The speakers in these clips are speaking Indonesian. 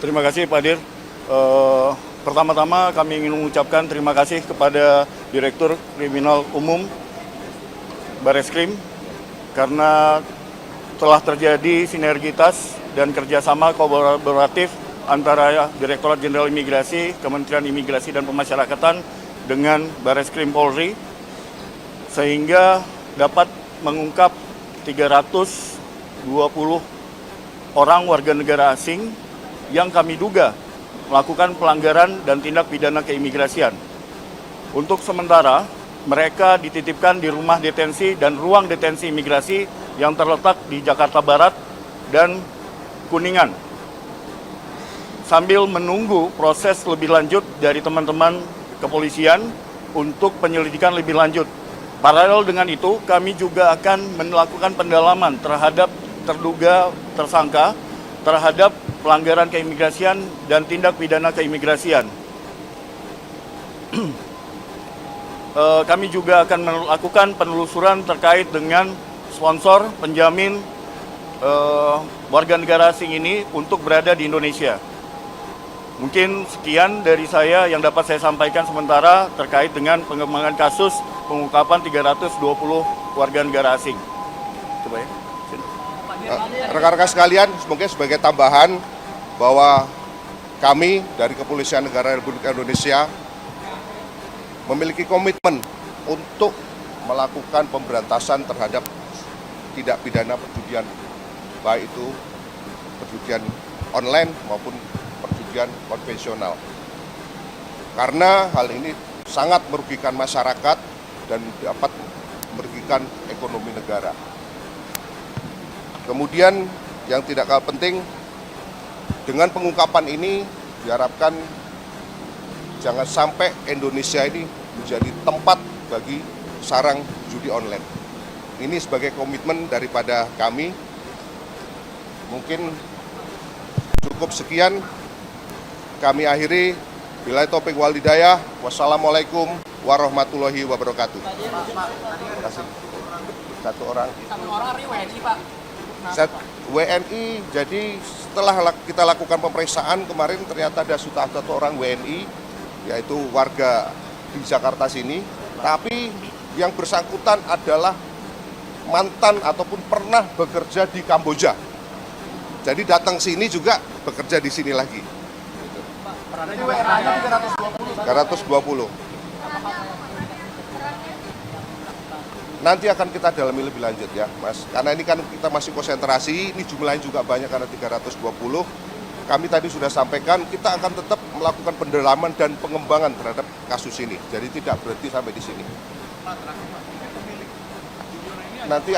Terima kasih Pak Dir. Pertama-tama kami ingin mengucapkan terima kasih kepada Direktur Kriminal Umum Bareskrim karena telah terjadi sinergitas dan kerjasama kolaboratif antara Direktorat Jenderal Imigrasi, Kementerian Imigrasi dan Pemasyarakatan dengan Bareskrim Polri sehingga dapat mengungkap 320 orang warga negara asing yang kami duga melakukan pelanggaran dan tindak pidana keimigrasian. Untuk sementara, mereka dititipkan di rumah detensi dan ruang detensi imigrasi yang terletak di Jakarta Barat dan Kuningan. Sambil menunggu proses lebih lanjut dari teman-teman kepolisian untuk penyelidikan lebih lanjut. Paralel dengan itu, kami juga akan melakukan pendalaman terhadap terduga tersangka terhadap pelanggaran keimigrasian dan tindak pidana keimigrasian. Kami juga akan melakukan penelusuran terkait dengan sponsor, penjamin warga negara asing ini untuk berada di Indonesia. Mungkin sekian dari saya yang dapat saya sampaikan sementara terkait dengan pengembangan kasus pengungkapan 320 warga negara asing. Coba ya. Rekan-rekan sekalian, mungkin sebagai tambahan bahwa kami dari Kepolisian Negara Republik Indonesia memiliki komitmen untuk melakukan pemberantasan terhadap tindak pidana perjudian, baik itu perjudian online maupun perjudian konvensional. Karena hal ini sangat merugikan masyarakat dan dapat merugikan ekonomi negara. Kemudian yang tidak kalah penting, dengan pengungkapan ini diharapkan jangan sampai Indonesia ini menjadi tempat bagi sarang judi online. Ini sebagai komitmen daripada kami. Mungkin cukup sekian, kami akhiri. Billahi taufiq wal hidayah. Wassalamualaikum warahmatullahi wabarakatuh. Terima kasih. Satu orang WNI, Pak. WNI, jadi setelah kita lakukan pemeriksaan kemarin ternyata ada satu orang WNI, yaitu warga di Jakarta sini, tapi yang bersangkutan adalah mantan ataupun pernah bekerja di Kamboja. Jadi datang sini juga bekerja di sini lagi. 320. Nanti akan kita dalami lebih lanjut ya Mas, karena ini kan kita masih konsentrasi, ini jumlahnya juga banyak karena 320. Kami tadi sudah sampaikan, kita akan tetap melakukan pendalaman dan pengembangan terhadap kasus ini, jadi tidak berhenti sampai di sini. Nanti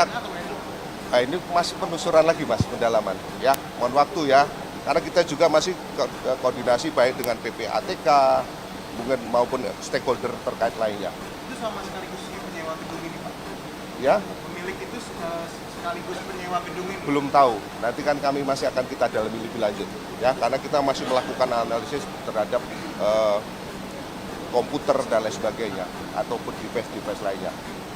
ini masih penelusuran lagi Mas, pendalaman ya, mohon waktu ya, karena kita juga masih koordinasi baik dengan PPATK maupun stakeholder terkait lainnya. Itu sama sekaligus penyewa gedung ini Pak? Ya, pemilik itu sekaligus penyewa gedung ini? Belum tahu, nanti kan kami masih akan kita dalami lebih lanjut ya, karena kita masih melakukan analisis terhadap komputer dan lain sebagainya ataupun device lainnya.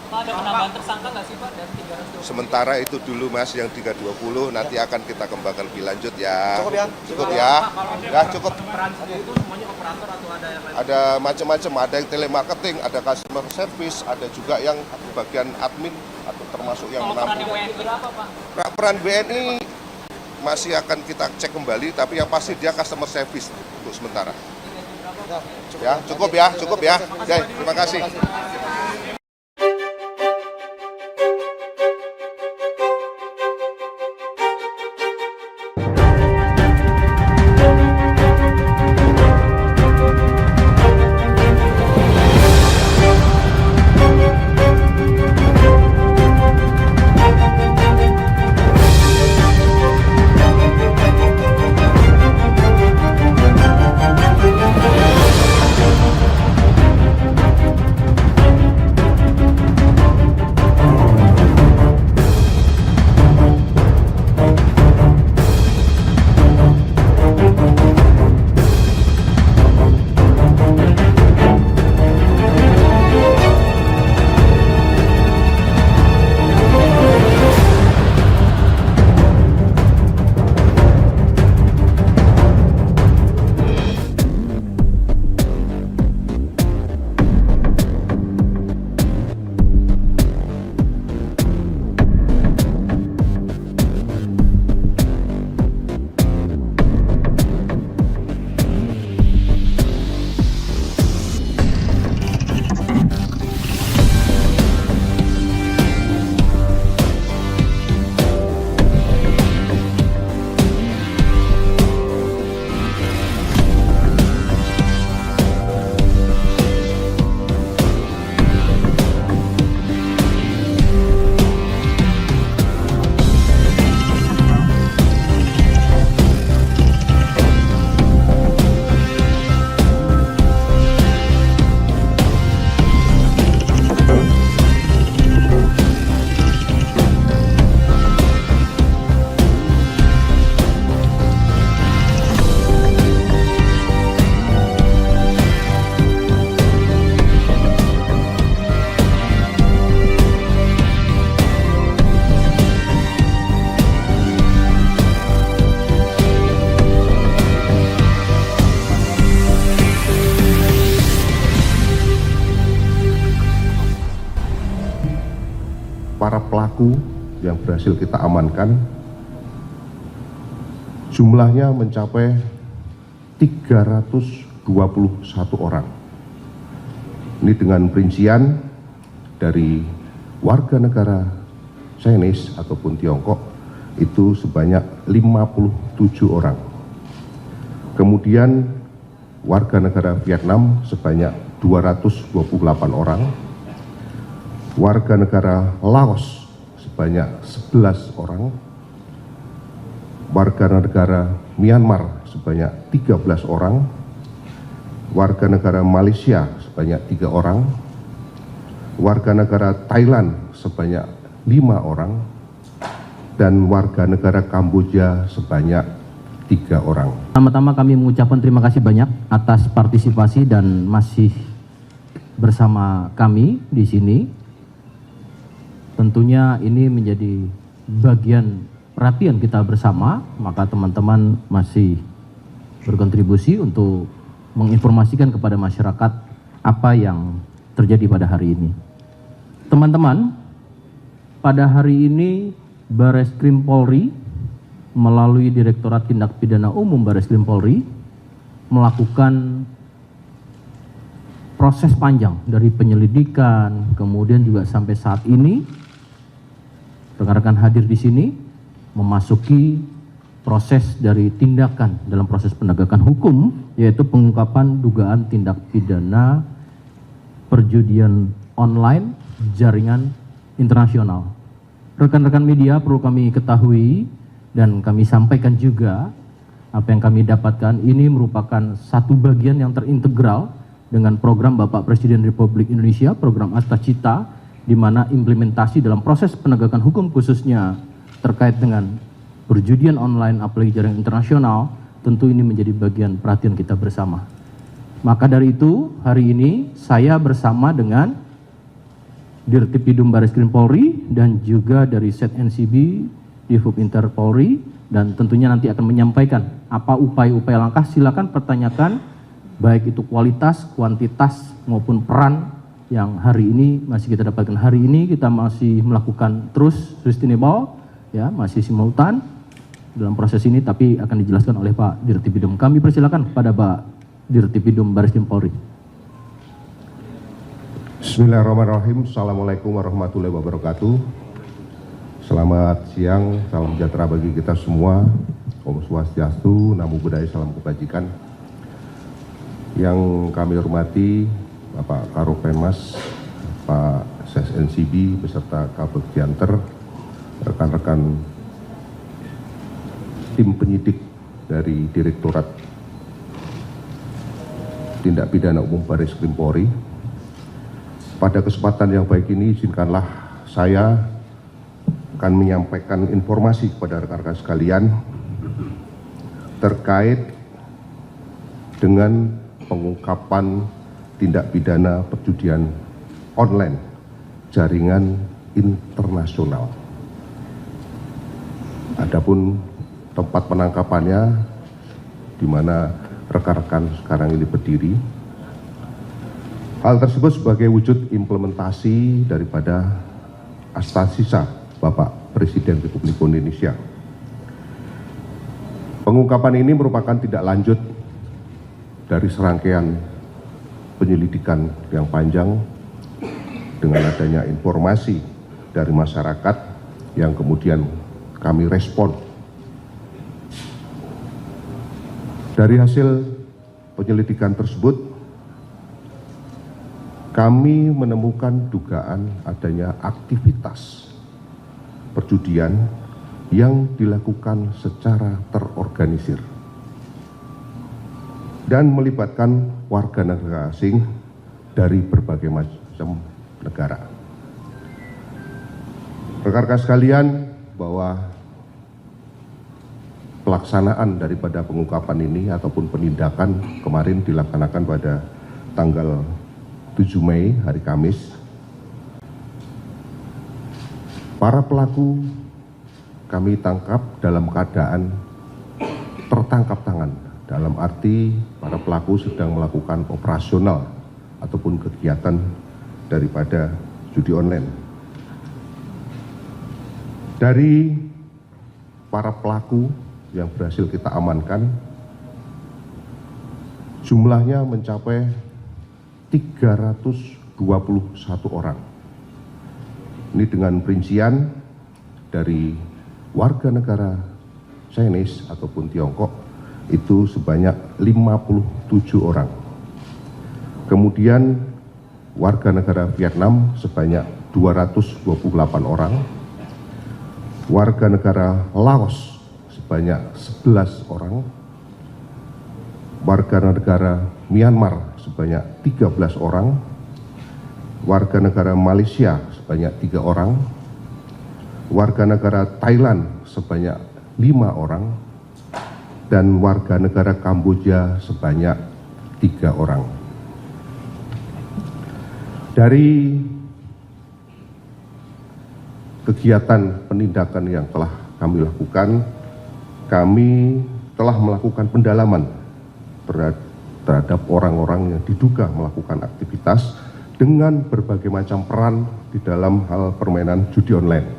Pak, ada penambahan tersangka nggak sih Pak dari 320? Sementara itu dulu Mas, yang 320 nanti akan kita kembangkan lebih lanjut ya. Cukup ya? Cukup ya? Ya cukup. Itu semuanya operator atau ada yang lain? Ada macam-macam, ada yang telemarketing, ada customer service, ada juga yang bagian admin atau termasuk yang menampung. Peran WNI apa Pak? Peran WNI masih akan kita cek kembali, tapi yang pasti dia customer service untuk sementara. Ya, cukup ya, cukup ya. Oke, terima kasih. pelaku yang berhasil kita amankan jumlahnya mencapai 321 orang. Ini dengan perincian dari warga negara Chinese ataupun Tiongkok itu sebanyak 57 orang. Kemudian warga negara Vietnam sebanyak 228 orang. Warga negara Laos sebanyak 11 orang. Warga negara Myanmar sebanyak 13 orang. Warga negara Malaysia sebanyak 3 orang. Warga negara Thailand sebanyak 5 orang. Dan warga negara Kamboja sebanyak 3 orang. Pertama-tama kami mengucapkan terima kasih banyak atas partisipasi dan masih bersama kami di sini. Tentunya ini menjadi bagian perhatian kita bersama, maka teman-teman masih berkontribusi untuk menginformasikan kepada masyarakat apa yang terjadi pada hari ini. Teman-teman, pada hari ini Bareskrim Polri melalui Direktorat Tindak Pidana Umum Bareskrim Polri melakukan proses panjang dari penyelidikan, kemudian juga sampai saat ini rekan-rekan hadir di sini memasuki proses dari tindakan dalam proses penegakan hukum, yaitu pengungkapan dugaan tindak pidana perjudian online jaringan internasional. Rekan-rekan media perlu kami ketahui dan kami sampaikan juga apa yang kami dapatkan ini merupakan satu bagian yang terintegral dengan program Bapak Presiden Republik Indonesia, program Astacita, di mana implementasi dalam proses penegakan hukum khususnya terkait dengan perjudian online apalagi jaringan internasional, tentu ini menjadi bagian perhatian kita bersama. Maka dari itu, hari ini saya bersama dengan Dirtipidum Bareskrim Polri dan juga dari Set NCB, Divhub Inter Polri, dan tentunya nanti akan menyampaikan apa upaya-upaya langkah. Silakan pertanyakan baik itu kualitas, kuantitas maupun peran yang hari ini masih kita dapatkan. Hari ini kita masih melakukan terus sustainable, ya, masih simultan dalam proses ini, tapi akan dijelaskan oleh Pak Dirtipidum. Kami persilakan kepada Pak Dirtipidum Bareskrim Polri. Bismillahirrahmanirrahim. Assalamualaikum warahmatullahi wabarakatuh. Selamat siang, salam sejahtera bagi kita semua. Om Swastiastu, Namo Buddhaya, salam kebajikan. Yang kami hormati Bapak Karopenmas, Pak Ses NCB beserta Kabeg Janter, rekan-rekan tim penyidik dari Direktorat Tindak Pidana Umum Bareskrim Polri. Pada kesempatan yang baik ini izinkanlah saya akan menyampaikan informasi kepada rekan-rekan sekalian terkait dengan pengungkapan tindak pidana perjudian online jaringan internasional. Adapun tempat penangkapannya di mana rekan-rekan sekarang ini berdiri. Hal tersebut sebagai wujud implementasi daripada Astacita Bapak Presiden Republik Indonesia. Pengungkapan ini merupakan tindak lanjut dari serangkaian penyelidikan yang panjang dengan adanya informasi dari masyarakat yang kemudian kami respon. Dari hasil penyelidikan tersebut, kami menemukan dugaan adanya aktivitas perjudian yang dilakukan secara terorganisir dan melibatkan warga negara asing dari berbagai macam negara. Rekan-rekan sekalian, bahwa pelaksanaan daripada pengungkapan ini ataupun penindakan kemarin dilaksanakan pada tanggal 7 Mei, hari Kamis. Para pelaku kami tangkap dalam keadaan tertangkap tangan, dalam arti para pelaku sedang melakukan operasional ataupun kegiatan daripada judi online. Dari para pelaku yang berhasil kita amankan, jumlahnya mencapai 321 orang. Ini dengan perincian dari warga negara Chinese ataupun Tiongkok itu sebanyak 57 orang. Kemudian warga negara Vietnam sebanyak 228 orang. Warga negara Laos sebanyak 11 orang. Warga negara Myanmar sebanyak 13 orang. Warga negara Malaysia sebanyak 3 orang. Warga negara Thailand sebanyak 5 orang. Dan warga negara Kamboja sebanyak 3 orang. Dari kegiatan penindakan yang telah kami lakukan, kami telah melakukan pendalaman terhadap orang-orang yang diduga melakukan aktivitas dengan berbagai macam peran di dalam hal permainan judi online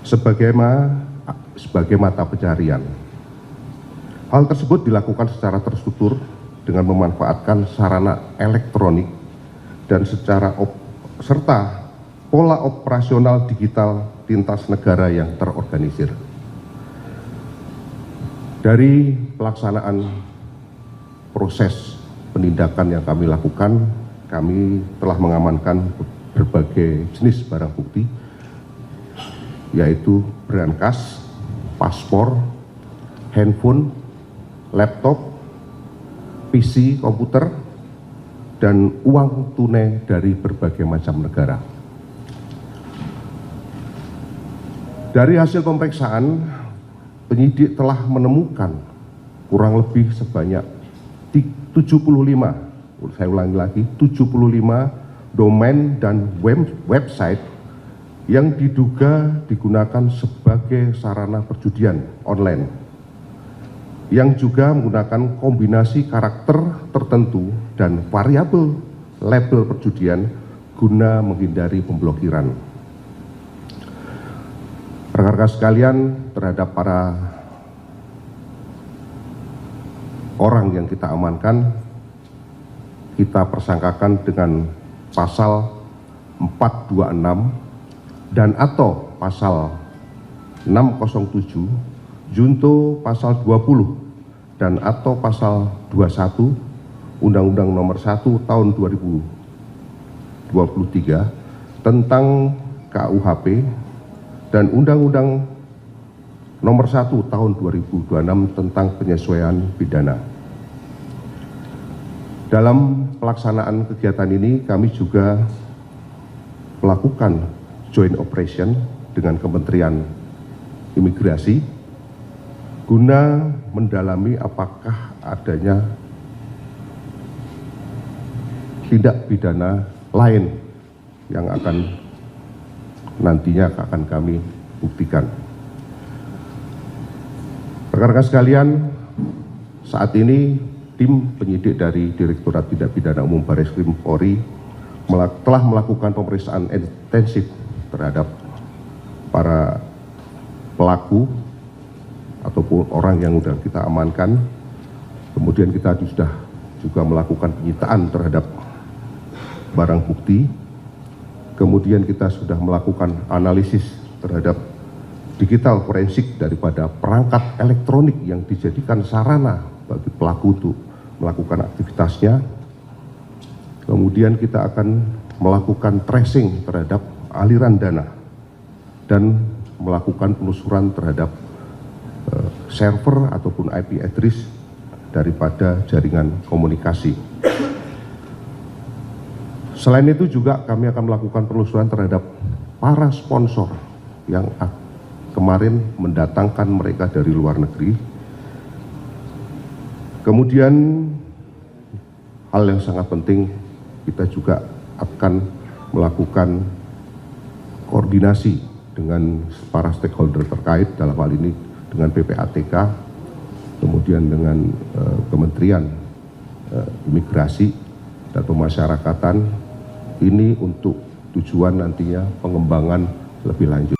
sebagai mata pencarian. Hal tersebut dilakukan secara terstruktur dengan memanfaatkan sarana elektronik dan serta pola operasional digital lintas negara yang terorganisir. Dari pelaksanaan proses penindakan yang kami lakukan, kami telah mengamankan berbagai jenis barang bukti, yaitu berangkas, paspor, handphone, laptop, PC, komputer, dan uang tunai dari berbagai macam negara. Dari hasil pemeriksaan, penyidik telah menemukan kurang lebih sebanyak 75, saya ulangi lagi, 75 domain dan website yang diduga digunakan sebagai sarana perjudian online, yang juga menggunakan kombinasi karakter tertentu dan variabel label perjudian guna menghindari pemblokiran. Rekan-rekan sekalian, terhadap para orang yang kita amankan, kita persangkakan dengan pasal 426 dan atau pasal 607, junto pasal 20 dan atau pasal 21 Undang-Undang Nomor 1 Tahun 2023 tentang KUHP dan Undang-Undang Nomor 1 Tahun 2026 tentang penyesuaian pidana. Dalam pelaksanaan kegiatan ini kami juga melakukan joint operation dengan Kementerian Imigrasi guna mendalami apakah adanya tindak pidana lain yang nantinya akan kami buktikan. Rekan-rekan sekalian, saat ini tim penyidik dari Direktorat Tindak Pidana Umum Bareskrim Polri telah melakukan pemeriksaan intensif terhadap para pelaku ataupun orang yang sudah kita amankan. Kemudian kita sudah juga melakukan penyitaan terhadap barang bukti. Kemudian kita sudah melakukan analisis terhadap digital forensik daripada perangkat elektronik yang dijadikan sarana bagi pelaku untuk melakukan aktivitasnya. Kemudian kita akan melakukan tracing terhadap aliran dana dan melakukan penelusuran terhadap server ataupun IP address daripada jaringan komunikasi. Selain itu juga kami akan melakukan penelusuran terhadap para sponsor yang kemarin mendatangkan mereka dari luar negeri. Kemudian hal yang sangat penting, kita juga akan melakukan koordinasi dengan para stakeholder terkait, dalam hal ini dengan PPATK, kemudian dengan Kementerian Imigrasi dan Pemasyarakatan, ini untuk tujuan nantinya pengembangan lebih lanjut.